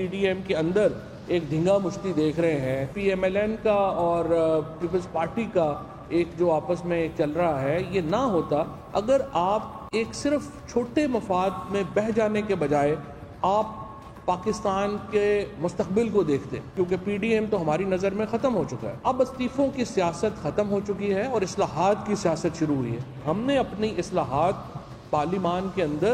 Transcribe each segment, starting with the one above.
P D M کے اندر ایک دھنگا مشتی دیکھ رہے ہیں. پی ایم ایل این کا اور پیپلز پارٹی کا ایک جو آپس میں ایک چل رہا ہے, یہ نہ ہوتا اگر آپ ایک صرف چھوٹے مفاد میں بہہ جانے کے بجائے آپ پاکستان کے مستقبل کو دیکھتے, کیونکہ پی ڈی ایم تو ہماری نظر میں ختم ہو چکا ہے. اب استعفوں کی سیاست ختم ہو چکی ہے اور اصلاحات کی سیاست شروع ہوئی ہے. ہم نے اپنی اصلاحات پارلیمان کے اندر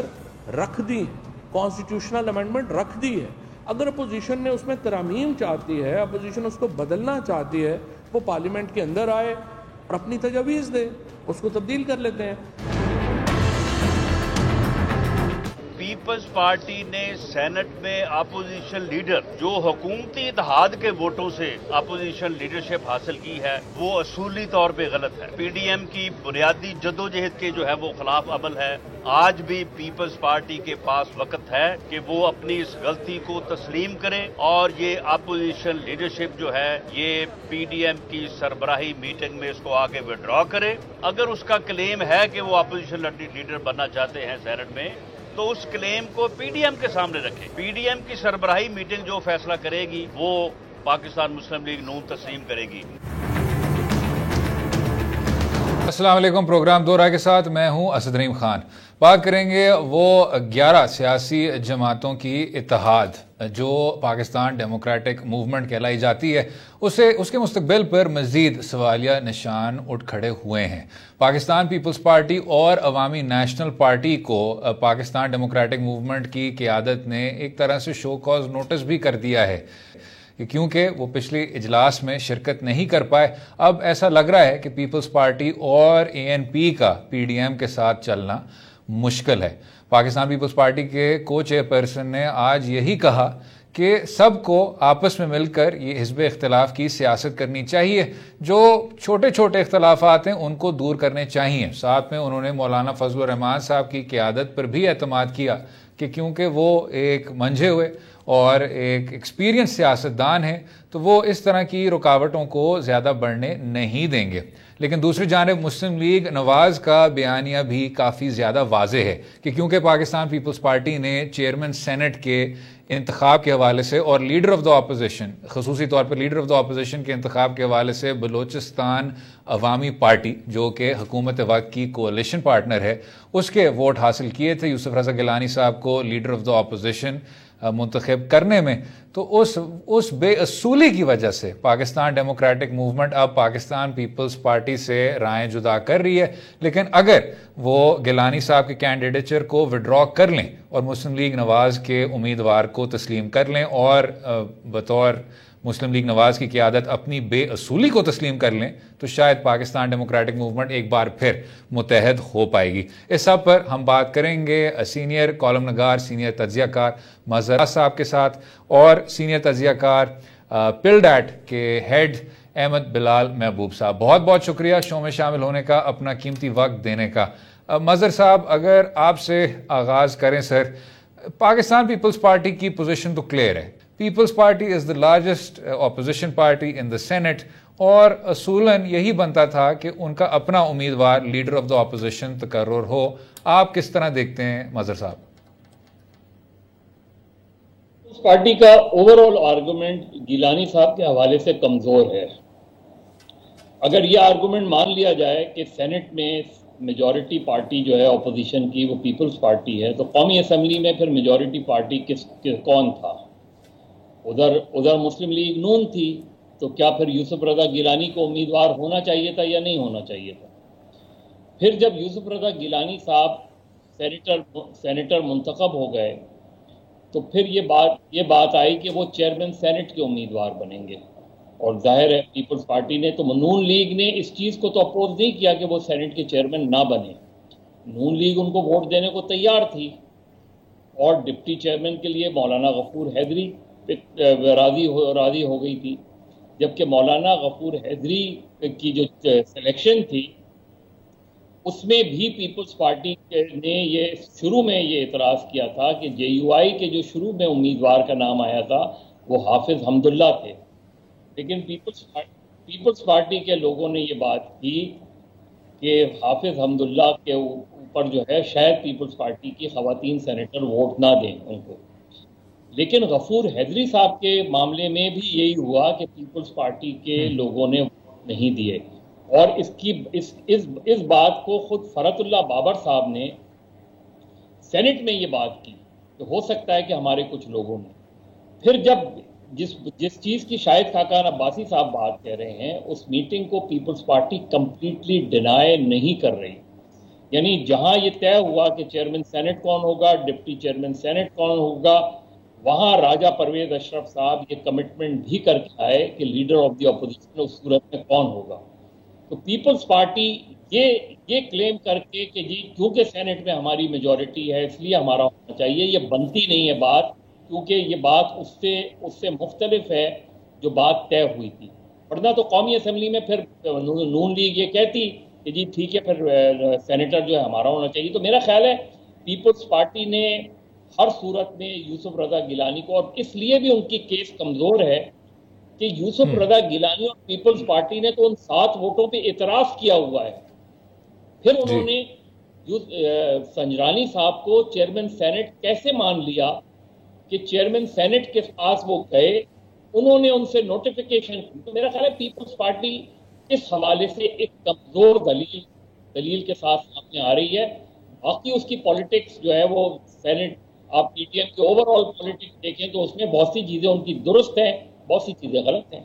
رکھ دی, کانسٹیٹیوشنل امینڈمنٹ رکھ دی ہے. اگر اپوزیشن نے اس میں ترامیم چاہتی ہے, اپوزیشن اس کو بدلنا چاہتی ہے, وہ پارلیمنٹ کے اندر آئے اور اپنی تجاویز دے, اس کو تبدیل کر لیتے ہیں. پیپلز پارٹی نے سینٹ میں اپوزیشن لیڈر جو حکومتی اتحاد کے ووٹوں سے اپوزیشن لیڈرشپ حاصل کی ہے, وہ اصولی طور پہ غلط ہے. پی ڈی ایم کی بنیادی جدوجہد کے جو ہے وہ خلاف عمل ہے. آج بھی پیپلز پارٹی کے پاس وقت ہے کہ وہ اپنی اس غلطی کو تسلیم کرے اور یہ اپوزیشن لیڈرشپ جو ہے یہ پی ڈی ایم کی سربراہی میٹنگ میں اس کو آگے وڈرا کرے. اگر اس کا کلیم ہے کہ وہ اپوزیشن لیڈر بننا چاہتے ہیں سینٹ میں, تو اس کلیم کو پی ڈی ایم کے سامنے رکھے. پی ڈی ایم کی سربراہی میٹنگ جو فیصلہ کرے گی وہ پاکستان مسلم لیگ نون تسلیم کرے گی. السلام علیکم. پروگرام دو رائے کے ساتھ میں ہوں اسد رحیم خان. بات کریں گے وہ 11 سیاسی جماعتوں کی اتحاد جو پاکستان ڈیموکریٹک موومنٹ کہلائی جاتی ہے, اس کے مستقبل پر مزید سوالیہ نشان اٹھ کھڑے ہوئے ہیں. پاکستان پیپلز پارٹی اور عوامی نیشنل پارٹی کو پاکستان ڈیموکریٹک موومنٹ کی قیادت نے ایک طرح سے شو کاز نوٹس بھی کر دیا ہے کیونکہ وہ پچھلی اجلاس میں شرکت نہیں کر پائے. اب ایسا لگ رہا ہے کہ پیپلز پارٹی اور اے این پی کا پی ڈی ایم کے ساتھ چلنا مشکل ہے. پاکستان پیپلز پارٹی کے کو چیئر پرسن نے آج یہی کہا کہ سب کو آپس میں مل کر یہ حزب اختلاف کی سیاست کرنی چاہیے. جو چھوٹے چھوٹے اختلافات ہیں ان کو دور کرنے چاہیے. ساتھ میں انہوں نے مولانا فضل الرحمان صاحب کی قیادت پر بھی اعتماد کیا کہ کیونکہ وہ ایک منجھے ہوئے اور ایک ایکسپیرینس سیاستدان ہیں تو وہ اس طرح کی رکاوٹوں کو زیادہ بڑھنے نہیں دیں گے. لیکن دوسری جانب مسلم لیگ نواز کا بیانیہ بھی کافی زیادہ واضح ہے کہ کیونکہ پاکستان پیپلز پارٹی نے چیئرمین سینٹ کے انتخاب کے حوالے سے اور لیڈر آف دا اپوزیشن, خصوصی طور پر لیڈر آف دا اپوزیشن کے انتخاب کے حوالے سے بلوچستان عوامی پارٹی جو کہ حکومت وقت کی کولیشن پارٹنر ہے, اس کے ووٹ حاصل کیے تھے یوسف رضا گیلانی صاحب کو لیڈر آف دا اپوزیشن منتخب کرنے میں. تو اس بے اصولی کی وجہ سے پاکستان ڈیموکریٹک موومنٹ اب پاکستان پیپلز پارٹی سے رائے جدا کر رہی ہے. لیکن اگر وہ گیلانی صاحب کے کینڈیڈیچر کو وڈرا کر لیں اور مسلم لیگ نواز کے امیدوار کو تسلیم کر لیں اور بطور مسلم لیگ نواز کی قیادت اپنی بے اصولی کو تسلیم کر لیں, تو شاید پاکستان ڈیموکریٹک موومنٹ ایک بار پھر متحد ہو پائے گی. اس سب پر ہم بات کریں گے سینئر کالم نگار, سینئر تجزیہ کار مظہر صاحب کے ساتھ اور سینئر تجزیہ کار پل ڈیٹ کے ہیڈ احمد بلال محبوب صاحب. بہت بہت شکریہ شو میں شامل ہونے کا, اپنا قیمتی وقت دینے کا. مظہر صاحب, اگر آپ سے آغاز کریں سر, پاکستان پیپلز پارٹی کی پوزیشن تو کلیئر ہے. Peoples Party is the largest opposition party in the senate اور اصولاً یہی بنتا تھا کہ ان کا اپنا امیدوار لیڈر آف دا اپوزیشن تقرر ہو. آپ کس طرح دیکھتے ہیں مظہر صاحب؟ اس پارٹی کا اوور آل آرگومنٹ گیلانی صاحب کے حوالے سے کمزور ہے. اگر یہ آرگومنٹ مان لیا جائے کہ سینٹ میں میجورٹی پارٹی جو ہے اپوزیشن کی وہ پیپلز پارٹی ہے, تو قومی اسمبلی میں پھر میجورٹی پارٹی کون تھا؟ ادھر مسلم لیگ نون تھی. تو کیا پھر یوسف رضا گیلانی کو امیدوار ہونا چاہیے تھا یا نہیں ہونا چاہیے تھا؟ پھر جب یوسف رضا گیلانی صاحب سینیٹر منتخب ہو گئے تو پھر یہ بات آئی کہ وہ چیئرمین سینٹ کے امیدوار بنیں گے, اور ظاہر ہے پیپلز پارٹی نے تو نون لیگ نے اس چیز کو تو اپوز نہیں کیا کہ وہ سینٹ کے چیئرمین نہ بنے. نون لیگ ان کو ووٹ دینے کو تیار تھی اور ڈپٹی چیئرمین کے لیے مولانا غفور حیدری راضی ہو گئی تھی. جبکہ مولانا غفور حیدری کی جو سلیکشن تھی اس میں بھی پیپلز پارٹی نے یہ شروع میں یہ اعتراض کیا تھا کہ جے یو آئی کے جو شروع میں امیدوار کا نام آیا تھا وہ حافظ حمداللہ تھے. لیکن پیپلز پارٹی کے لوگوں نے یہ بات کی کہ حافظ حمداللہ کے اوپر جو ہے شاید پیپلز پارٹی کی خواتین سینیٹر ووٹ نہ دیں ان کو. لیکن غفور حیدری صاحب کے معاملے میں بھی یہی ہوا کہ پیپلز پارٹی کے لوگوں نے ووٹ نہیں دیے، اور اس بات کو خود فرت اللہ بابر صاحب نے سینٹ میں یہ بات کی کہ ہو سکتا ہے کہ ہمارے کچھ لوگوں نے، پھر جب جس چیز کی شاہد خاقان عباسی صاحب بات کہہ رہے ہیں، اس میٹنگ کو پیپلز پارٹی کمپلیٹلی ڈینائی نہیں کر رہی، یعنی جہاں یہ طے ہوا کہ چیئرمین سینٹ کون ہوگا، ڈپٹی چیئرمین سینٹ کون ہوگا، وہاں راجہ پرویز اشرف صاحب یہ کمٹمنٹ بھی کر کے آئے کہ لیڈر آف دی اپوزیشن اس صورت میں کون ہوگا۔ تو پیپلز پارٹی یہ کلیم کر کے کہ جی کیونکہ سینٹ میں ہماری میجورٹی ہے اس لیے ہمارا ہونا چاہیے، یہ بنتی نہیں ہے بات، کیونکہ یہ بات اس سے مختلف ہے جو بات طے ہوئی تھی، ورنہ تو قومی اسمبلی میں پھر نون لیگ یہ کہتی کہ جی ٹھیک ہے پھر سینیٹر جو ہے ہمارا ہونا چاہیے۔ تو میرا خیال ہے پیپلز پارٹی نے ہر صورت میں یوسف رضا گیلانی کو، اور اس لیے بھی ان کی کیس کمزور ہے کہ یوسف رضا گیلانی اور پیپلز پارٹی نے تو ان 7 ووٹوں پہ اعتراف کیا ہوا ہے، پھر انہوں نے سنجرانی صاحب کو چیئرمین سینٹ کیسے مان لیا کہ چیئرمین سینٹ کے پاس وہ گئے، انہوں نے ان سے نوٹیفیکیشن کی۔ تو میرا خیال ہے پیپلز پارٹی اس حوالے سے ایک کمزور دلیل کے ساتھ سامنے آ رہی ہے۔ باقی اس کی پالیٹکس جو ہے وہ سینٹ، آپ پی ٹی ایم کے اوور آل پالیٹکس دیکھیں تو اس میں بہت سی چیزیں ان کی درست ہیں، بہت سی چیزیں غلط ہیں۔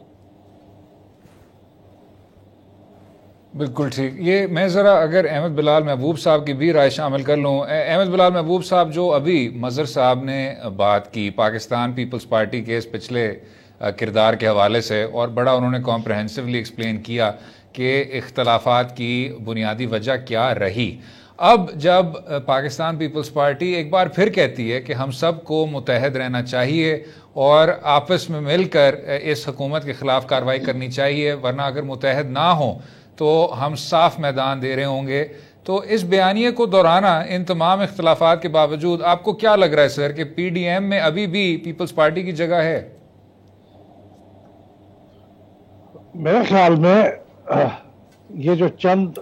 بالکل ٹھیک۔ یہ میں ذرا اگر احمد بلال محبوب صاحب کی بھی رائے شامل کر لوں۔ احمد بلال محبوب صاحب، جو ابھی مظہر صاحب نے بات کی پاکستان پیپلز پارٹی کے اس پچھلے کردار کے حوالے سے، اور بڑا انہوں نے کمپریہنسولی ایکسپلین کیا کہ اختلافات کی بنیادی وجہ کیا رہی۔ اب جب پاکستان پیپلز پارٹی ایک بار پھر کہتی ہے کہ ہم سب کو متحد رہنا چاہیے اور آپس میں مل کر اس حکومت کے خلاف کارروائی کرنی چاہیے، ورنہ اگر متحد نہ ہوں تو ہم صاف میدان دے رہے ہوں گے، تو اس بیانیے کو دہرانا ان تمام اختلافات کے باوجود آپ کو کیا لگ رہا ہے سر کہ پی ڈی ایم میں ابھی بھی پیپلز پارٹی کی جگہ ہے؟ میرے خیال میں یہ جو چند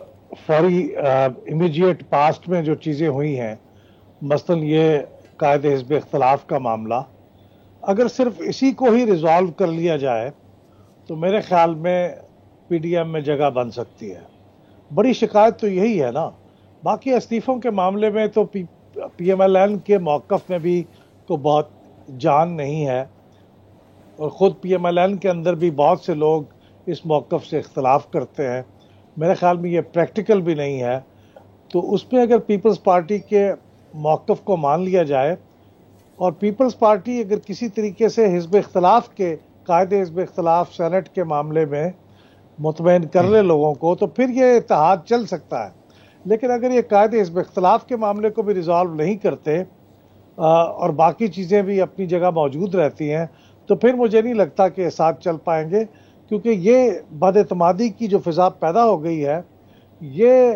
فوری امیڈیٹ پاسٹ میں جو چیزیں ہوئی ہیں، مثلا یہ قائد حزب اختلاف کا معاملہ، اگر صرف اسی کو ہی ریزالو کر لیا جائے تو میرے خیال میں پی ڈی ایم میں جگہ بن سکتی ہے۔ بڑی شکایت تو یہی ہے نا، باقی استعفوں کے معاملے میں تو پی ایم ایل این کے موقف میں بھی کو بہت جان نہیں ہے، اور خود پی ایم ایل این کے اندر بھی بہت سے لوگ اس موقف سے اختلاف کرتے ہیں۔ میرے خیال میں یہ پریکٹیکل بھی نہیں ہے، تو اس میں اگر پیپلز پارٹی کے موقف کو مان لیا جائے اور پیپلز پارٹی اگر کسی طریقے سے حزب اختلاف کے قائد حزب اختلاف سینٹ کے معاملے میں مطمئن کر لے لوگوں کو، تو پھر یہ اتحاد چل سکتا ہے۔ لیکن اگر یہ قائد حزب اختلاف کے معاملے کو بھی ریزالو نہیں کرتے اور باقی چیزیں بھی اپنی جگہ موجود رہتی ہیں، تو پھر مجھے نہیں لگتا کہ ساتھ چل پائیں گے، کیونکہ یہ بد اعتمادی کی جو فضا پیدا ہو گئی ہے، یہ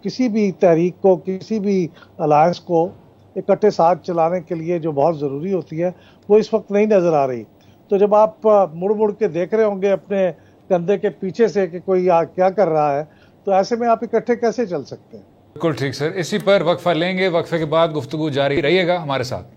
کسی بھی تحریک کو، کسی بھی الائنس کو اکٹھے ساتھ چلانے کے لیے جو بہت ضروری ہوتی ہے، وہ اس وقت نہیں نظر آ رہی۔ تو جب آپ مڑ مڑ کے دیکھ رہے ہوں گے اپنے کندھے کے پیچھے سے کہ کوئی کیا کر رہا ہے، تو ایسے میں آپ اکٹھے کیسے چل سکتے ہیں؟ بالکل ٹھیک سر، اسی پر وقفہ لیں گے، وقفے کے بعد گفتگو جاری رہیے گا ہمارے ساتھ۔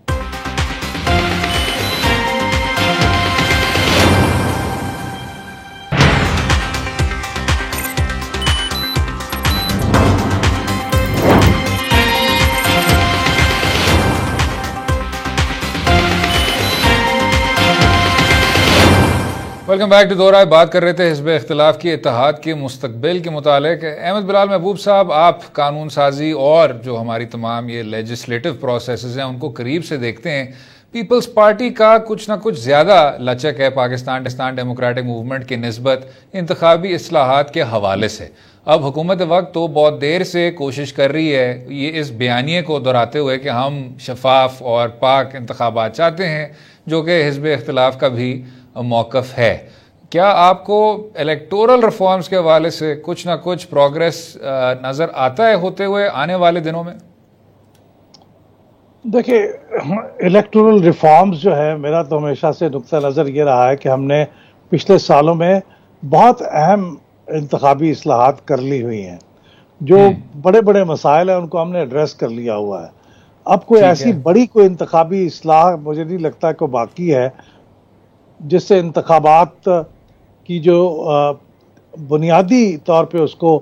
Welcome back to Do Raaye. بات کر رہے تھے حزب اختلاف کی اتحاد کے مستقبل کے متعلق۔ احمد بلال محبوب صاحب، آپ قانون سازی اور جو ہماری تمام یہ لیجسلیٹو پروسیسز ہیں ان کو قریب سے دیکھتے ہیں، پیپلز پارٹی کا کچھ نہ کچھ زیادہ لچک ہے پاکستان ڈیموکریٹک موومنٹ کی نسبت انتخابی اصلاحات کے حوالے سے۔ اب حکومت وقت تو بہت دیر سے کوشش کر رہی ہے یہ اس بیانیے کو دہراتے ہوئے کہ ہم شفاف اور پاک انتخابات چاہتے ہیں، جو کہ حزب اختلاف کا بھی موقف ہے۔ کیا آپ کو الیکٹورل ریفارمز کے حوالے سے کچھ نہ کچھ پروگریس نظر آتا ہے ہوتے ہوئے آنے والے دنوں میں؟ دیکھیں، الیکٹورل ریفارمز جو ہے، میرا تو ہمیشہ سے نقطہ نظر یہ رہا ہے کہ ہم نے پچھلے سالوں میں بہت اہم انتخابی اصلاحات کر لی ہوئی ہیں، جو بڑے بڑے مسائل ہیں ان کو ہم نے ایڈریس کر لیا ہوا ہے۔ اب کوئی ایسی بڑی کوئی انتخابی اصلاح مجھے نہیں لگتا کہ باقی ہے جس سے انتخابات کی جو بنیادی طور پہ اس کو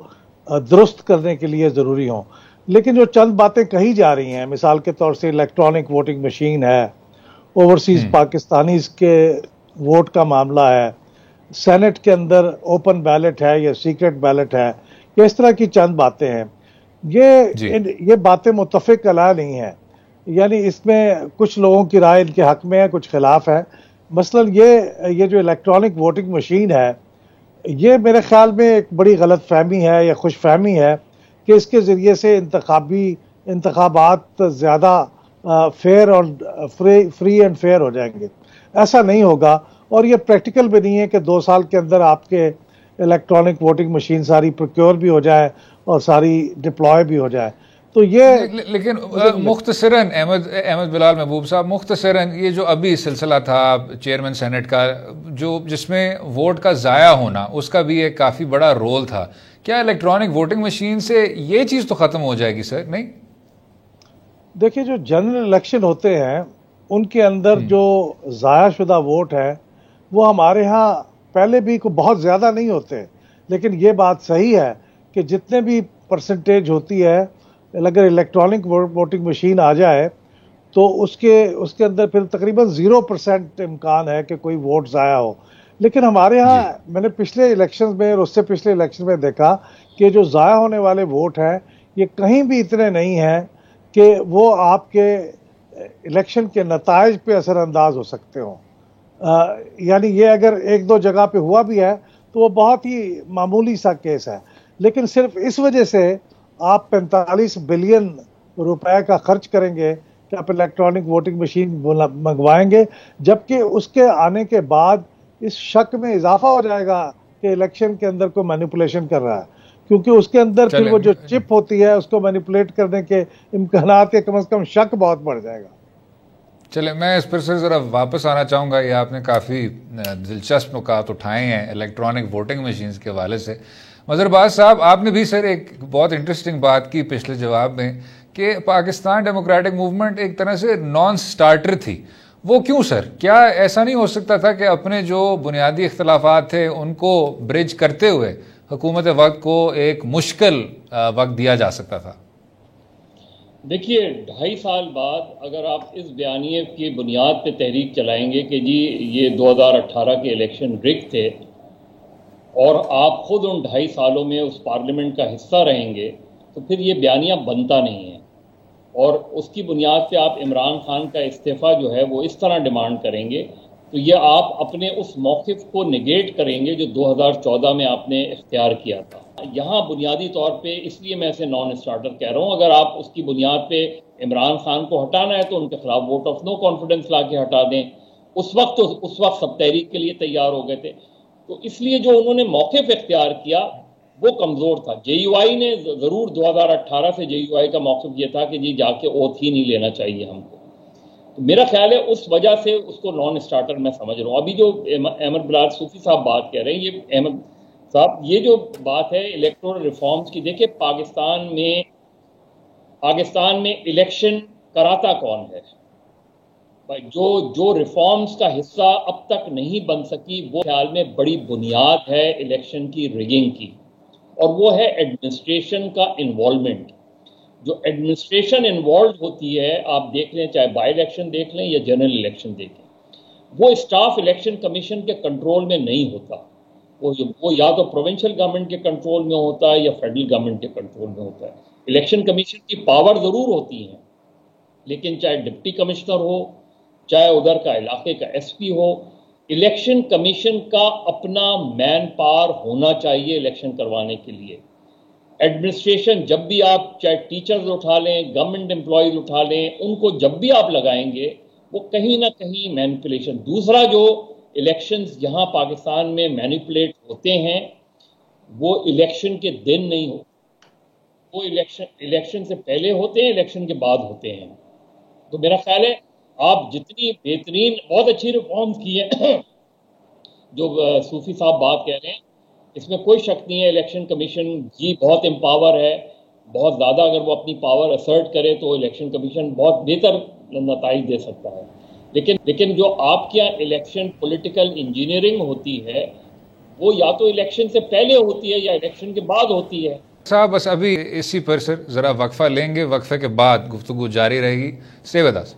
درست کرنے کے لیے ضروری ہوں. لیکن جو چند باتیں کہی جا رہی ہیں، مثال کے طور سے الیکٹرانک ووٹنگ مشین ہے، اوورسیز پاکستانیز کے ووٹ کا معاملہ ہے، سینٹ کے اندر اوپن بیلٹ ہے یا سیکرٹ بیلٹ ہے، یا اس طرح کی چند باتیں ہیں. یہ باتیں متفق علیہ نہیں ہیں. یعنی اس میں کچھ لوگوں کی رائے ان کے حق میں ہے، کچھ خلاف ہے. مثلا یہ جو الیکٹرانک ووٹنگ مشین ہے، یہ میرے خیال میں ایک بڑی غلط فہمی ہے یا خوش فہمی ہے کہ اس کے ذریعے سے انتخابات زیادہ فیئر اور فری اینڈ فیئر ہو جائیں گے. ایسا نہیں ہوگا، اور یہ پریکٹیکل بھی نہیں ہے کہ 2 سال کے اندر آپ کے الیکٹرانک ووٹنگ مشین ساری پروکیور بھی ہو جائے اور ساری ڈپلوائے بھی ہو جائے. تو یہ لیکن مختصراً احمد بلال محبوب صاحب، مختصراً یہ جو ابھی سلسلہ تھا چیئرمین سینٹ کا جس میں ووٹ کا ضائع ہونا، اس کا بھی ایک کافی بڑا رول تھا. کیا الیکٹرانک ووٹنگ مشین سے یہ چیز تو ختم ہو جائے گی سر؟ نہیں، دیکھیے جو جنرل الیکشن ہوتے ہیں ان کے اندر جو ضائع شدہ ووٹ ہے وہ ہمارے ہاں پہلے بھی بہت زیادہ نہیں ہوتے، لیکن یہ بات صحیح ہے کہ جتنے بھی پرسنٹیج ہوتی ہے، اگر الیکٹرانک ووٹنگ مشین آ جائے تو اس کے اندر پھر تقریباً 0% امکان ہے کہ کوئی ووٹ ضائع ہو. لیکن ہمارے ہاں میں نے پچھلے الیکشن میں اور اس سے پچھلے الیکشن میں دیکھا کہ جو ضائع ہونے والے ووٹ ہیں یہ کہیں بھی اتنے نہیں ہیں کہ وہ آپ کے الیکشن کے نتائج پہ اثر انداز ہو سکتے ہوں. یعنی یہ اگر 1-2 جگہ پہ ہوا بھی ہے تو وہ بہت ہی معمولی سا کیس ہے. لیکن صرف اس وجہ سے آپ 45 بلین روپے کا خرچ کریں گے کہ آپ الیکٹرانک ووٹنگ مشین منگوائیں گے، جبکہ اس کے آنے کے بعد اس شک میں اضافہ ہو جائے گا کہ الیکشن کے اندر کوئی مینیپولیشن کر رہا ہے، کیونکہ اس کے اندر پھر وہ جو چپ ہوتی ہے اس کو مینیپولیٹ کرنے کے امکانات کے کم از کم شک بہت بڑھ جائے گا. چلے میں اس پر سے ذرا واپس آنا چاہوں گا. یہ آپ نے کافی دلچسپ نکات اٹھائے ہیں الیکٹرانک ووٹنگ مشینز کے حوالے سے. مظہر باز صاحب، آپ نے بھی سر ایک بہت انٹرسٹنگ بات کی پچھلے جواب میں کہ پاکستان ڈیموکریٹک موومنٹ ایک طرح سے نان سٹارٹر تھی. وہ کیوں سر؟ کیا ایسا نہیں ہو سکتا تھا کہ اپنے جو بنیادی اختلافات تھے ان کو برج کرتے ہوئے حکومت وقت کو ایک مشکل وقت دیا جا سکتا تھا؟ دیکھیے 2.5 سال بعد اگر آپ اس بیانیے کی بنیاد پہ تحریک چلائیں گے کہ جی یہ 2018 کے الیکشن رگ تھے اور آپ خود ان 2.5 سالوں میں اس پارلیمنٹ کا حصہ رہیں گے، تو پھر یہ بیانیہ بنتا نہیں ہے. اور اس کی بنیاد پہ آپ عمران خان کا استعفیٰ جو ہے وہ اس طرح ڈیمانڈ کریں گے تو یہ آپ اپنے اس موقف کو نگیٹ کریں گے جو 2014 میں آپ نے اختیار کیا تھا. یہاں بنیادی طور پہ اس لیے میں اسے نان اسٹارٹر کہہ رہا ہوں. اگر آپ اس کی بنیاد پہ عمران خان کو ہٹانا ہے تو ان کے خلاف ووٹ آف نو کانفیڈنس لا کے ہٹا دیں. اس وقت سب تحریک کے لیے تیار ہو گئے تھے. تو اس لیے جو انہوں نے موقف اختیار کیا وہ کمزور تھا. جے یو آئی نے ضرور 2018 سے جے یو آئی کا موقف یہ تھا کہ جی جا کے اوتھ ہی نہیں لینا چاہیے ہم کو. تو میرا خیال ہے اس وجہ سے اس کو نان اسٹارٹر میں سمجھ رہا ہوں. ابھی جو احمد بلال صوفی صاحب بات کہہ رہے ہیں، یہ احمد صاحب یہ جو بات ہے الیکٹورل ریفارمز کی، دیکھیں پاکستان میں الیکشن کراتا کون ہے؟ جو ریفارمز کا حصہ اب تک نہیں بن سکی وہ خیال میں بڑی بنیاد ہے الیکشن کی ریگنگ کی، اور وہ ہے ایڈمنسٹریشن کا انوالومنٹ. جو ایڈمنسٹریشن انوالوڈ ہوتی ہے، آپ دیکھ لیں چاہے بائی الیکشن دیکھ لیں یا جنرل الیکشن دیکھ لیں، وہ اسٹاف الیکشن کمیشن کے کنٹرول میں نہیں ہوتا. وہ یا تو پروونشل گورنمنٹ کے کنٹرول میں ہوتا ہے یا فیڈرل گورنمنٹ کے کنٹرول میں ہوتا ہے. الیکشن کمیشن کی پاور ضرور ہوتی ہیں، لیکن چاہے ڈپٹی کمشنر ہو، چاہے ادھر کا علاقے کا ایس پی ہو، الیکشن کمیشن کا اپنا مین پاور ہونا چاہیے الیکشن کروانے کے لیے. ایڈمنسٹریشن جب بھی آپ چاہے ٹیچرز اٹھا لیں، گورنمنٹ امپلائیز اٹھا لیں، ان کو جب بھی آپ لگائیں گے وہ کہیں نہ کہیں مینیپولیشن. دوسرا جو الیکشنز یہاں پاکستان میں مینیپولیٹ ہوتے ہیں وہ الیکشن کے دن نہیں ہوتے، وہ الیکشن سے پہلے ہوتے ہیں، الیکشن کے بعد ہوتے ہیں. تو میرا خیال ہے آپ جتنی بہترین بہت اچھی ریفارمز کی ہیں جو صوفی صاحب بات کہہ رہے ہیں، اس میں کوئی شک نہیں ہے. الیکشن کمیشن جی بہت امپاور ہے، بہت زیادہ اگر وہ اپنی پاور اسرٹ کرے تو الیکشن کمیشن بہت بہتر نتائج دے سکتا ہے. لیکن جو آپ کے یہاں الیکشن پولیٹیکل انجینئرنگ ہوتی ہے وہ یا تو الیکشن سے پہلے ہوتی ہے یا الیکشن کے بعد ہوتی ہے. صاحب بس ابھی اسی پر سر ذرا وقفہ لیں گے، وقفے کے بعد گفتگو جاری رہے گی. Stay with us.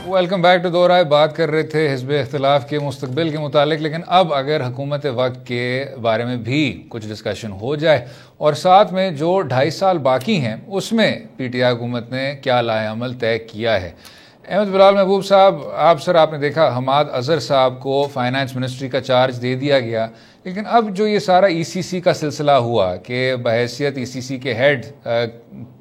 Welcome back to Do Raaye. بات کر رہے تھے حزب اختلاف کے مستقبل کے متعلق، لیکن اب اگر حکومت وقت کے بارے میں بھی کچھ ڈسکشن ہو جائے اور ساتھ میں جو 2.5 سال باقی ہیں اس میں پی ٹی آئی حکومت نے کیا لائحہ عمل طے کیا ہے. احمد بلال محبوب صاحب، آپ نے دیکھا حماد اظہر صاحب کو فائنانس منسٹری کا چارج دے دیا گیا، لیکن اب جو یہ سارا ای سی سی کا سلسلہ ہوا کہ بحیثیت ای سی سی کے ہیڈ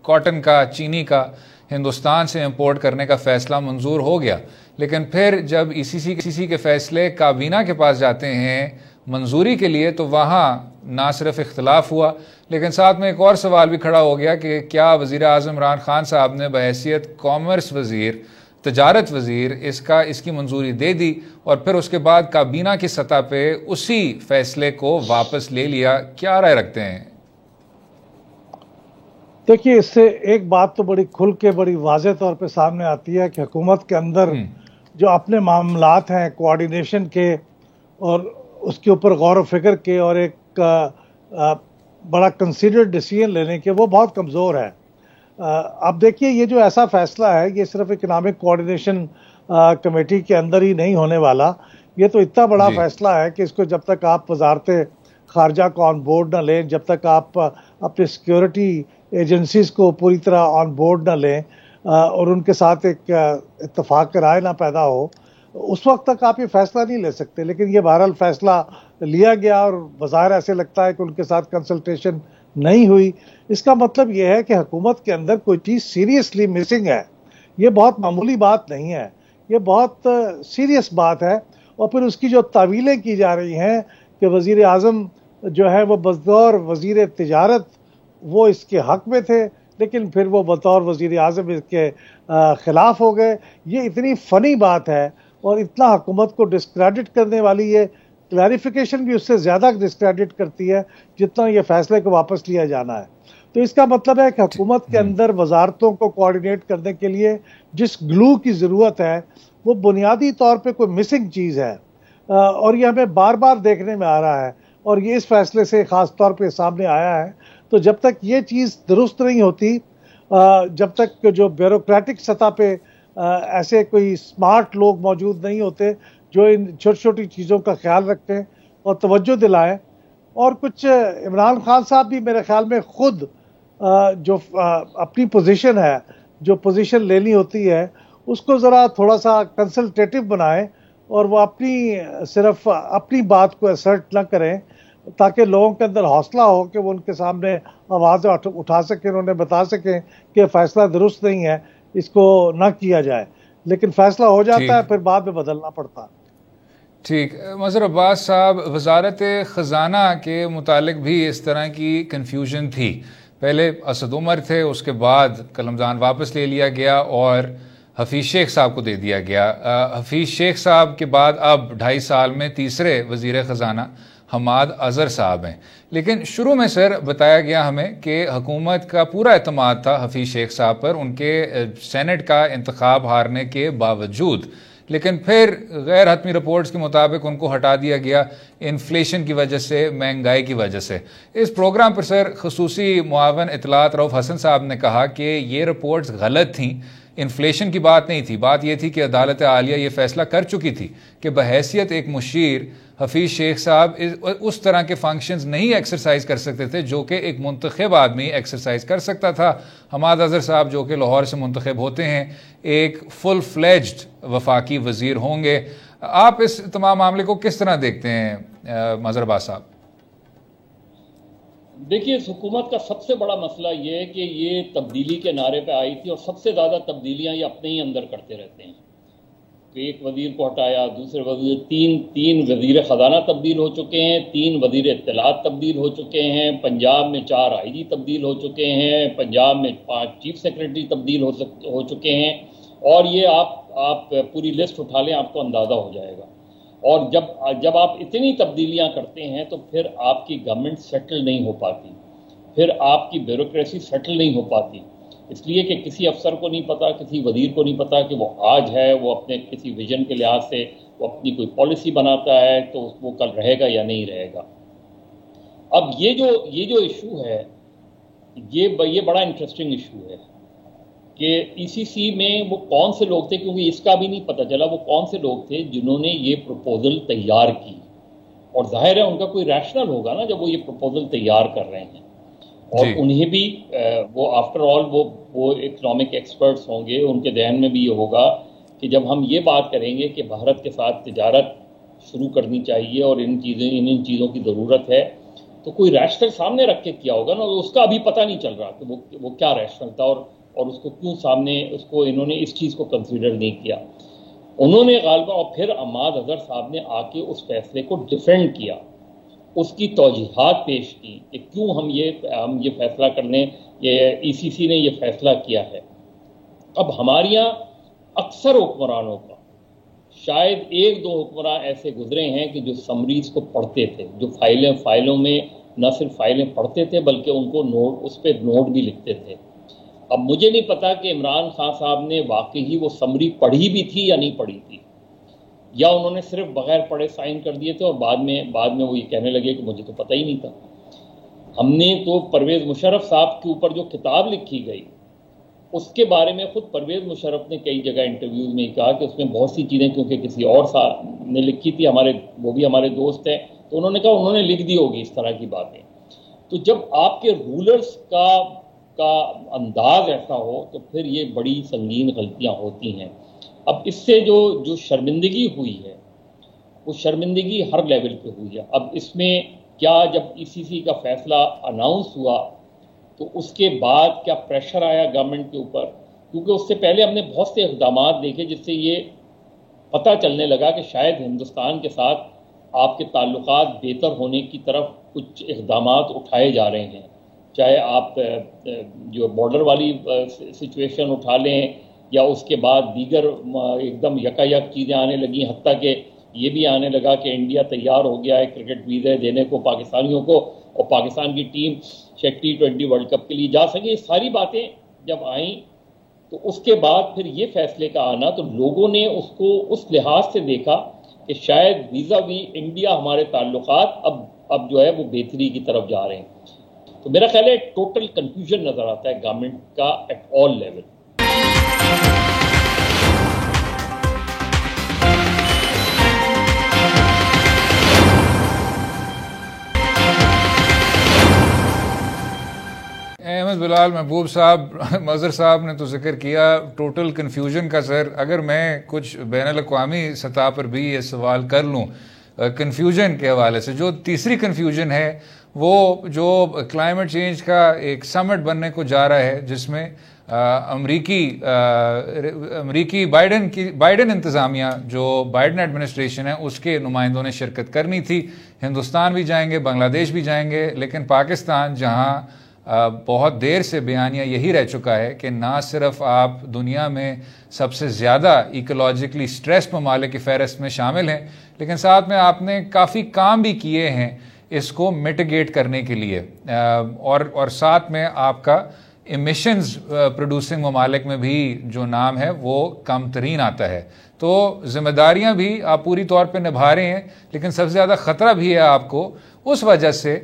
کاٹن کا، چینی کا ہندوستان سے امپورٹ کرنے کا فیصلہ منظور ہو گیا، لیکن پھر جب ای سی سی کے فیصلے کابینہ کے پاس جاتے ہیں منظوری کے لیے تو وہاں نہ صرف اختلاف ہوا، لیکن ساتھ میں ایک اور سوال بھی کھڑا ہو گیا کہ کیا وزیر اعظم عمران خان صاحب نے بحیثیت کامرس وزیر، تجارت وزیر اس کی منظوری دے دی اور پھر اس کے بعد کابینہ کی سطح پہ اسی فیصلے کو واپس لے لیا. کیا رائے رکھتے ہیں؟ دیکھیے، اس سے ایک بات تو بڑی کھل کے بڑی واضح طور پہ سامنے آتی ہے کہ حکومت کے اندر جو اپنے معاملات ہیں کوآرڈینیشن کے اور اس کے اوپر غور و فکر کے اور ایک بڑا کنسیڈرڈ ڈیسیژن لینے کے، وہ بہت کمزور ہے. اب دیکھیے، یہ جو ایسا فیصلہ ہے یہ صرف اکنامک کوآرڈینیشن کمیٹی کے اندر ہی نہیں ہونے والا. یہ تو اتنا بڑا فیصلہ ہے کہ اس کو جب تک آپ وزارت خارجہ کو آن بورڈ نہ لیں، جب تک آپ اپنے سیکیورٹی ایجنسیز کو پوری طرح آن بورڈ نہ لیں اور ان کے ساتھ ایک اتفاق رائے نہ پیدا ہو، اس وقت تک آپ یہ فیصلہ نہیں لے سکتے. لیکن یہ بہرحال فیصلہ لیا گیا اور بظاہر ایسے لگتا ہے کہ ان کے ساتھ کنسلٹیشن نہیں ہوئی. اس کا مطلب یہ ہے کہ حکومت کے اندر کوئی چیز سیریسلی مسنگ ہے. یہ بہت معمولی بات نہیں ہے، یہ بہت سیریس بات ہے. اور پھر اس کی جو تعویلیں کی جا رہی ہیں کہ وزیر اعظم جو ہے وہ بطور وزیر تجارت وہ اس کے حق میں تھے، لیکن پھر وہ بطور وزیر اعظم اس کے خلاف ہو گئے، یہ اتنی فنی بات ہے اور اتنا حکومت کو ڈسکریڈٹ کرنے والی یہ کلیریفیکیشن بھی اس سے زیادہ ڈسکریڈٹ کرتی ہے جتنا یہ فیصلے کو واپس لیا جانا ہے. تو اس کا مطلب ہے کہ حکومت کے اندر وزارتوں کو کوآرڈینیٹ کرنے کے لیے جس گلو کی ضرورت ہے وہ بنیادی طور پہ کوئی مسنگ چیز ہے، اور یہ ہمیں بار بار دیکھنے میں آ رہا ہے اور یہ اس فیصلے سے خاص طور پہ سامنے آیا ہے. تو جب تک یہ چیز درست نہیں ہوتی، جب تک جو بیوروکریٹک سطح پہ ایسے کوئی اسمارٹ لوگ موجود نہیں ہوتے جو ان چھوٹی چھوٹی چیزوں کا خیال رکھیں اور توجہ دلائیں، اور کچھ عمران خان صاحب بھی میرے خیال میں خود جو اپنی پوزیشن ہے، جو پوزیشن لینی ہوتی ہے، اس کو ذرا تھوڑا سا کنسلٹیٹو بنائیں اور وہ صرف اپنی بات کو اسرٹ نہ کریں، تاکہ لوگوں کے اندر حوصلہ ہو کہ وہ ان کے سامنے آواز اٹھا سکیں، انہیں بتا سکیں کہ فیصلہ درست نہیں ہے، اس کو نہ کیا جائے. لیکن فیصلہ ہو جاتا ہے پھر بعد میں بدلنا پڑتا ہے. ٹھیک. مظہر عباس صاحب، وزارت خزانہ کے متعلق بھی اس طرح کی کنفیوژن تھی. پہلے اسد عمر تھے، اس کے بعد قلمدان واپس لے لیا گیا اور حفیظ شیخ صاحب کو دے دیا گیا. حفیظ شیخ صاحب کے بعد اب 2.5 سال میں تیسرے وزیر خزانہ حماد اظہر صاحب ہیں. لیکن شروع میں سر بتایا گیا ہمیں کہ حکومت کا پورا اعتماد تھا حفیظ شیخ صاحب پر، ان کے سینٹ کا انتخاب ہارنے کے باوجود. لیکن پھر غیر حتمی رپورٹس کے مطابق ان کو ہٹا دیا گیا انفلیشن کی وجہ سے، مہنگائی کی وجہ سے. اس پروگرام پر سر خصوصی معاون اطلاعات رؤف حسن صاحب نے کہا کہ یہ رپورٹس غلط تھیں، انفلیشن کی بات نہیں تھی. بات یہ تھی کہ عدالت عالیہ یہ فیصلہ کر چکی تھی کہ بحیثیت ایک مشیر حفیظ شیخ صاحب اس طرح کے فنکشنز نہیں ایکسرسائز کر سکتے تھے جو کہ ایک منتخب آدمی ایکسرسائز کر سکتا تھا. حماد اظہر صاحب جو کہ لاہور سے منتخب ہوتے ہیں ایک فل فلیجڈ وفاقی وزیر ہوں گے. آپ اس تمام معاملے کو کس طرح دیکھتے ہیں مظہر عباس صاحب؟ دیکھیے، اس حکومت کا سب سے بڑا مسئلہ یہ ہے کہ یہ تبدیلی کے نعرے پہ آئی تھی اور سب سے زیادہ تبدیلیاں یہ اپنے ہی اندر کرتے رہتے ہیں. ایک وزیر کو ہٹایا، دوسرے وزیر، تین وزیر خزانہ تبدیل ہو چکے ہیں، 3 وزیر اطلاعات تبدیل ہو چکے ہیں، پنجاب میں 4 آئی جی تبدیل ہو چکے ہیں، پنجاب میں 5 چیف سیکرٹری تبدیل ہو چکے ہیں، اور یہ آپ پوری لسٹ اٹھا لیں آپ کو اندازہ ہو جائے گا. اور جب آپ اتنی تبدیلیاں کرتے ہیں تو پھر آپ کی گورنمنٹ سیٹل نہیں ہو پاتی، پھر آپ کی بیوروکریسی سیٹل نہیں ہو پاتی، اس لیے کہ کسی افسر کو نہیں پتا، کسی وزیر کو نہیں پتا کہ وہ آج ہے وہ اپنے کسی ویژن کے لحاظ سے وہ اپنی کوئی پالیسی بناتا ہے تو وہ کل رہے گا یا نہیں رہے گا۔ اب یہ جو ایشو ہے یہ بڑا انٹرسٹنگ ایشو ہے کہ ای سی سی میں وہ کون سے لوگ تھے، کیونکہ اس کا بھی نہیں پتہ چلا وہ کون سے لوگ تھے جنہوں نے یہ پروپوزل تیار کی، اور ظاہر ہے ان کا کوئی ریشنل ہوگا نا جب وہ یہ پروپوزل تیار کر رہے ہیں، اور انہیں بھی وہ آفٹر آل وہ اکنامک ایکسپرٹس ہوں گے، ان کے ذہن میں بھی یہ ہوگا کہ جب ہم یہ بات کریں گے کہ بھارت کے ساتھ تجارت شروع کرنی چاہیے اور ان چیزوں کی ضرورت ہے، تو کوئی ریشنل سامنے رکھ کے کیا ہوگا نا، اس کا ابھی پتہ نہیں چل رہا کہ وہ کیا ریشنل تھا اور اس کو کیوں سامنے انہوں نے اس چیز کو کنسیڈر نہیں کیا۔ انہوں نے غالباً اور پھر عماد اظہر صاحب نے آ کے اس فیصلے کو ڈیفینڈ کیا، اس کی توجیحات پیش کی کہ کیوں ہم یہ فیصلہ کرنے، یہ ای سی سی نے یہ فیصلہ کیا ہے۔ اب ہمارے یہاں اکثر حکمرانوں کا شاید ایک دو حکمراں ایسے گزرے ہیں کہ جو سمریز کو پڑھتے تھے، جو فائلوں میں نہ صرف فائلیں پڑھتے تھے بلکہ ان کو اس پہ نوٹ بھی لکھتے تھے۔ اب مجھے نہیں پتا کہ عمران خان صاحب نے واقعی وہ سمری پڑھی بھی تھی یا نہیں پڑھی تھی، یا انہوں نے صرف بغیر پڑھے سائن کر دیے تھے اور بعد میں وہ یہ کہنے لگے کہ مجھے تو پتہ ہی نہیں تھا۔ ہم نے تو پرویز مشرف صاحب کے اوپر جو کتاب لکھی گئی اس کے بارے میں خود پرویز مشرف نے کئی جگہ انٹرویوز میں کہا کہ اس میں بہت سی چیزیں کیونکہ کسی اور صاحب نے لکھی تھی، وہ بھی ہمارے دوست ہیں، تو انہوں نے کہا انہوں نے لکھ دی ہوگی اس طرح کی باتیں۔ تو جب آپ کے رولرز کا انداز ایسا ہو تو پھر یہ بڑی سنگین غلطیاں ہوتی ہیں۔ اب اس سے جو شرمندگی ہوئی ہے وہ شرمندگی ہر لیول پہ ہوئی ہے۔ اب اس میں کیا جب ای سی سی کا فیصلہ اناؤنس ہوا تو اس کے بعد کیا پریشر آیا گورنمنٹ کے اوپر، کیونکہ اس سے پہلے ہم نے بہت سے اقدامات دیکھے جس سے یہ پتہ چلنے لگا کہ شاید ہندوستان کے ساتھ آپ کے تعلقات بہتر ہونے کی طرف کچھ اقدامات اٹھائے جا رہے ہیں، چاہے آپ جو بارڈر والی سچویشن اٹھا لیں یا اس کے بعد دیگر ایک دم یکایک چیزیں آنے لگیں، حتیٰ کہ یہ بھی آنے لگا کہ انڈیا تیار ہو گیا ہے کرکٹ ویزے دینے کو پاکستانیوں کو، اور پاکستان کی ٹیم شاید T20 ورلڈ کپ کے لیے جا سکے۔ یہ ساری باتیں جب آئیں تو اس کے بعد پھر یہ فیصلے کا آنا تو لوگوں نے اس کو اس لحاظ سے دیکھا کہ شاید ویزا وی انڈیا ہمارے تعلقات اب جو ہے وہ بہتری کی طرف جا رہے ہیں۔ تو میرا خیال ہے ٹوٹل کنفیوژن نظر آتا ہے گورنمنٹ کا ایٹ آل لیول۔ احمد بلال محبوب صاحب، مظہر صاحب نے تو ذکر کیا ٹوٹل کنفیوژن کا۔ سر اگر میں کچھ بین الاقوامی سطح پر بھی یہ سوال کر لوں کنفیوژن کے حوالے سے، جو تیسری کنفیوژن ہے وہ جو کلائمیٹ چینج کا ایک سمٹ بننے کو جا رہا ہے، جس میں امریکی بائیڈن انتظامیہ جو بائیڈن ایڈمنسٹریشن ہے اس کے نمائندوں نے شرکت کرنی تھی۔ ہندوستان بھی جائیں گے، بنگلہ دیش بھی جائیں گے، لیکن پاکستان جہاں بہت دیر سے بیانیہ یہی رہ چکا ہے کہ نہ صرف آپ دنیا میں سب سے زیادہ ایکولوجیکلی سٹریس ممالک کی فہرست میں شامل ہیں، لیکن ساتھ میں آپ نے کافی کام بھی کیے ہیں اس کو میٹیگیٹ کرنے کے لیے، اور ساتھ میں آپ کا ایمیشنز پروڈیوسنگ ممالک میں بھی جو نام ہے وہ کم ترین آتا ہے۔ تو ذمہ داریاں بھی آپ پوری طور پہ نبھا رہے ہیں، لیکن سب سے زیادہ خطرہ بھی ہے آپ کو اس وجہ سے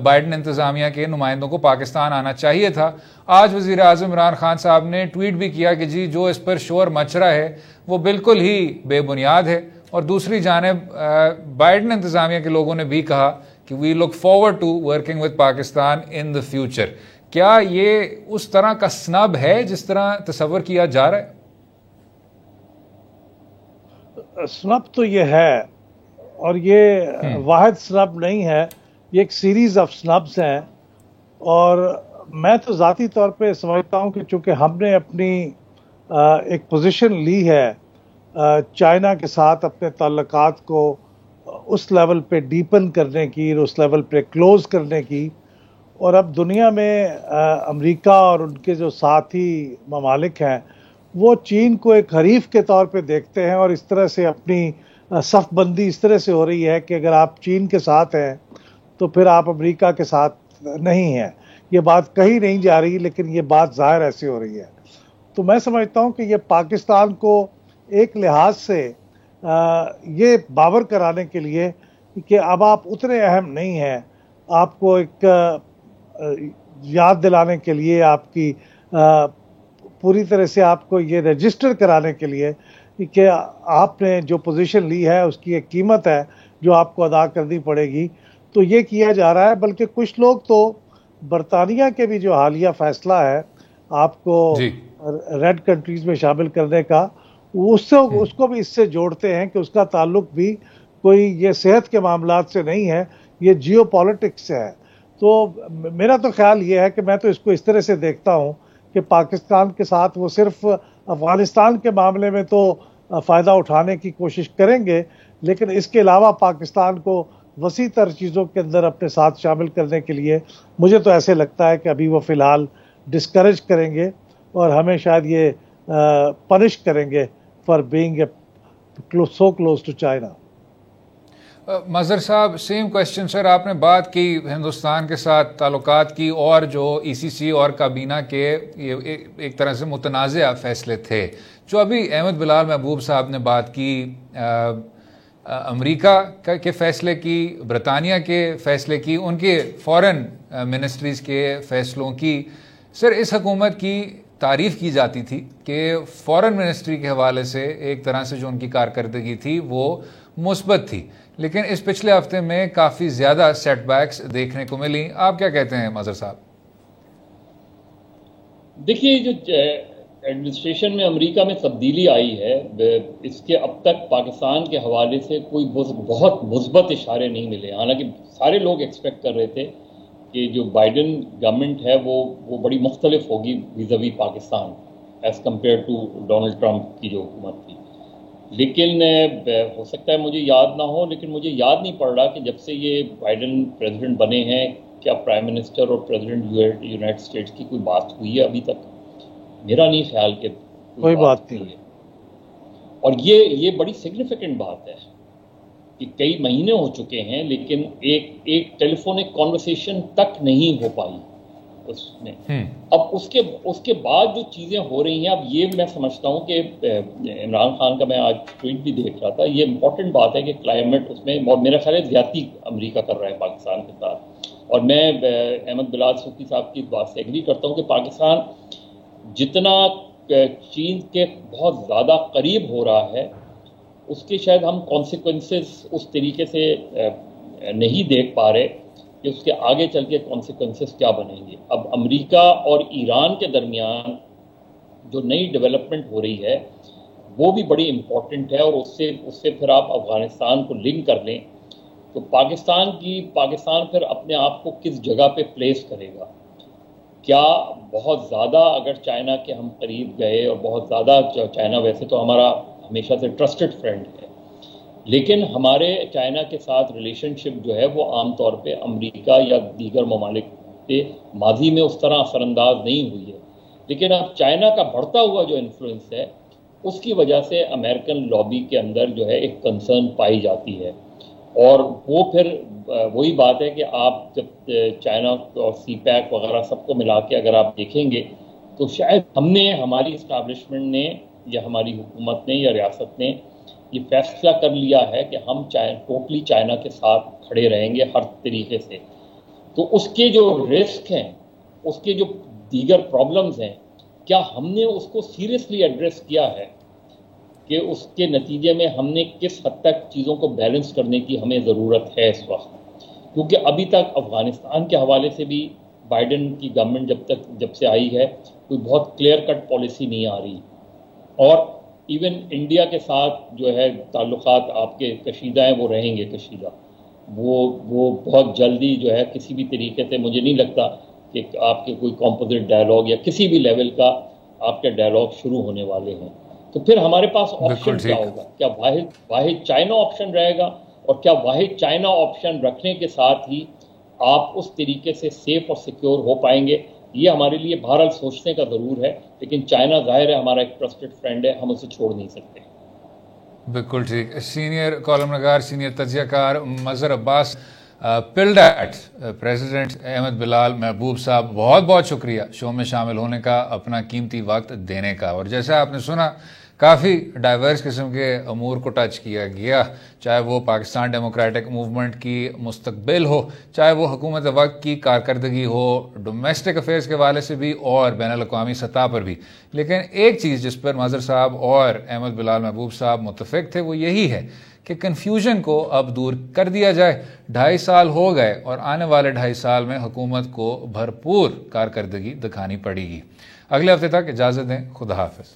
بائیڈن انتظامیہ کے نمائندوں کو پاکستان آنا چاہیے تھا۔ آج وزیر اعظم عمران خان صاحب نے ٹویٹ بھی کیا کہ جی جو اس پر شور مچ رہا ہے وہ بالکل ہی بے بنیاد ہے، اور دوسری جانب بائیڈن انتظامیہ کے لوگوں نے بھی کہا کہ we look forward to working with Pakistan in the future. کیا یہ اس طرح کا سنب ہے جس طرح تصور کیا جا رہا ہے؟ سنب تو یہ ہے، اور یہ واحد سنب نہیں ہے، یہ ایک سیریز آف سنبس ہیں، اور میں تو ذاتی طور پہ سمجھتا ہوں کہ چونکہ ہم نے اپنی ایک پوزیشن لی ہے چائنا کے ساتھ اپنے تعلقات کو اس لیول پہ ڈیپن کرنے کی، اس لیول پہ کلوز کرنے کی، اور اب دنیا میں امریکہ اور ان کے جو ساتھی ممالک ہیں وہ چین کو ایک حریف کے طور پہ دیکھتے ہیں، اور اس طرح سے اپنی صف بندی اس طرح سے ہو رہی ہے کہ اگر آپ چین کے ساتھ ہیں تو پھر آپ امریکہ کے ساتھ نہیں ہیں. یہ بات کہی نہیں جا رہی لیکن یہ بات ظاہر ایسی ہو رہی ہے. تو میں سمجھتا ہوں کہ یہ پاکستان کو ایک لحاظ سے یہ باور کرانے کے لیے کہ اب آپ اتنے اہم نہیں ہیں، آپ کو ایک یاد دلانے کے لیے، آپ کی پوری طرح سے آپ کو یہ رجسٹر کرانے کے لیے کہ آپ نے جو پوزیشن لی ہے اس کی ایک قیمت ہے جو آپ کو ادا کرنی پڑے گی، تو یہ کیا جا رہا ہے. بلکہ کچھ لوگ تو برطانیہ کے بھی جو حالیہ فیصلہ ہے آپ کو ریڈ کنٹریز میں شامل کرنے کا، اس کو بھی اس سے جوڑتے ہیں کہ اس کا تعلق بھی کوئی یہ صحت کے معاملات سے نہیں ہے، یہ جیو پالیٹکس سے ہے. تو میرا تو خیال یہ ہے کہ میں تو اس کو اس طرح سے دیکھتا ہوں کہ پاکستان کے ساتھ وہ صرف افغانستان کے معاملے میں تو فائدہ اٹھانے کی کوشش کریں گے، لیکن اس کے علاوہ پاکستان کو وسیع تر چیزوں کے اندر اپنے ساتھ شامل کرنے کے لیے مجھے تو ایسے لگتا ہے کہ ابھی وہ فی الحال ڈسکریج کریں گے اور ہمیں شاید یہ پنش کریں گے for being so close to China. Mazhar sahab, same question sir. آپ نے بات کی ہندوستان کے ساتھ تعلقات کی اور جو ای سی سی اور کابینہ کے ایک طرح سے متنازع فیصلے تھے. جو ابھی احمد بلال محبوب صاحب نے بات کی امریکہ کے فیصلے کی، برطانیہ کے فیصلے کی، ان کے فورن منسٹریز کے فیصلوں کی. سر، اس حکومت کی تعریف کی جاتی تھی کہ فورن منسٹری کے حوالے سے ایک طرح سے جو ان کی کارکردگی تھی وہ مثبت تھی، لیکن اس پچھلے ہفتے میں کافی زیادہ سیٹ بیکس دیکھنے کو ملی. آپ کیا کہتے ہیں مظہر صاحب؟ دیکھیے، جو ایڈمنسٹریشن میں امریکہ میں تبدیلی آئی ہے، اس کے اب تک پاکستان کے حوالے سے کوئی بہت مثبت اشارے نہیں ملے. حالانکہ سارے لوگ ایکسپیکٹ کر رہے تھے کہ جو بائیڈن گورنمنٹ ہے وہ بڑی مختلف ہوگی vis a vis Pakistan as compared to Donald Trump کی جو حکومت تھی. لیکن ہو سکتا ہے مجھے یاد نہ ہو، لیکن مجھے یاد نہیں پڑ رہا کہ جب سے یہ بائیڈن پریزیڈنٹ بنے ہیں کیا پرائم منسٹر اور پریزیڈنٹ یونائٹڈ اسٹیٹس کی کوئی بات ہوئی ہے ابھی تک. میرا نہیں خیال کہ کوئی بات نہیں ہے. اور یہ بڑی سگنیفیکنٹ بات ہے کہ کئی مہینے ہو چکے ہیں لیکن ایک ٹیلی فونک کانورسیشن تک نہیں ہو پائی اس میں. اب اس کے بعد جو چیزیں ہو رہی ہیں، اب یہ میں سمجھتا ہوں کہ عمران خان کا میں آج ٹویٹ بھی دیکھ رہا تھا، یہ امپورٹنٹ بات ہے کہ کلائمیٹ اس میں میرا خیال ہے زیادتی امریکہ کر رہا ہے پاکستان کے ساتھ. اور میں احمد بلال صوفی صاحب کی اس بات سے ایگری کرتا ہوں کہ پاکستان جتنا چین کے بہت زیادہ قریب ہو رہا ہے اس کے شاید ہم کانسیکوینسز اس طریقے سے نہیں دیکھ پا رہے کہ اس کے آگے چل کے کانسیکوینسز کیا بنیں گے. اب امریکہ اور ایران کے درمیان جو نئی ڈیولپمنٹ ہو رہی ہے وہ بھی بڑی امپورٹنٹ ہے، اور اس سے پھر آپ افغانستان کو لنک کر لیں تو پاکستان پھر اپنے آپ کو کس جگہ پہ پلیس کرے گا. کیا بہت زیادہ اگر چائنا کے ہم قریب گئے، اور بہت زیادہ چائنا ویسے تو ہمارا ہمیشہ سے ٹرسٹڈ فرینڈ ہے، لیکن ہمارے چائنا کے ساتھ ریلیشن شپ جو ہے وہ عام طور پہ امریکہ یا دیگر ممالک سے ماضی میں اس طرح اثر انداز نہیں ہوئی ہے. لیکن اب چائنا کا بڑھتا ہوا جو انفلوئنس ہے اس کی وجہ سے امریکن لابی کے اندر جو ہے ایک کنسرن پائی جاتی ہے. اور وہ پھر وہی بات ہے کہ آپ جب چائنا اور سی پیک وغیرہ سب کو ملا کے اگر آپ دیکھیں گے تو شاید ہماری اسٹیبلشمنٹ نے یا ہماری حکومت نے یا ریاست نے یہ فیصلہ کر لیا ہے کہ ہم ٹوٹلی چائنا کے ساتھ کھڑے رہیں گے ہر طریقے سے. تو اس کے جو رسک ہیں، اس کے جو دیگر پرابلمز ہیں، کیا ہم نے اس کو سیریسلی ایڈریس کیا ہے کہ اس کے نتیجے میں ہم نے کس حد تک چیزوں کو بیلنس کرنے کی ہمیں ضرورت ہے اس وقت. کیونکہ ابھی تک افغانستان کے حوالے سے بھی بائیڈن کی گورنمنٹ جب سے آئی ہے کوئی بہت کلیئر کٹ پالیسی نہیں آ رہی. اور ایون انڈیا کے ساتھ جو ہے تعلقات آپ کے کشیدہ ہیں، وہ رہیں گے کشیدہ. وہ بہت جلدی جو ہے کسی بھی طریقے سے مجھے نہیں لگتا کہ آپ کے کوئی کمپوزٹ ڈائلاگ یا کسی بھی لیول کا آپ کے ڈائلاگ شروع ہونے والے ہیں. تو پھر ہمارے پاس آپشن کیا ہوگا؟ کیا واحد چائنا آپشن رہے گا؟ اور کیا واحد چائنا آپشن رکھنے کے ساتھ ہی آپ اس طریقے سے سیف اور سیکیور ہو پائیں گے؟ یہ ہمارے لیے بہرحال سوچنے کا ضرور ہے. لیکن چائنا ظاہر ہے ہمارا ایک ٹرسٹڈ فرینڈ ہے، ہم اسے چھوڑ نہیں سکتے. بالکل ٹھیک. سینئر کالم نگار, سینئر تجزیہ کار مظہر عباس, پلڈیٹ پریزیڈنٹ احمد بلال محبوب صاحب, بہت بہت شکریہ شو میں شامل ہونے کا, اپنا قیمتی وقت دینے کا. اور جیسا آپ نے سنا کافی ڈائیورس قسم کے امور کو ٹچ کیا گیا, چاہے وہ پاکستان ڈیموکریٹک موومنٹ کی مستقبل ہو, چاہے وہ حکومت وقت کی کارکردگی ہو, ڈومیسٹک افیئرز کے حوالے سے بھی اور بین الاقوامی سطح پر بھی. لیکن ایک چیز جس پر مظہر صاحب اور احمد بلال محبوب صاحب متفق تھے وہ یہی ہے کہ کنفیوژن کو اب دور کر دیا جائے. 2.5 سال ہو گئے اور آنے والے 2.5 سال میں حکومت کو بھرپور کارکردگی دکھانی پڑے گی. اگلے ہفتے تک اجازت دیں, خدا حافظ.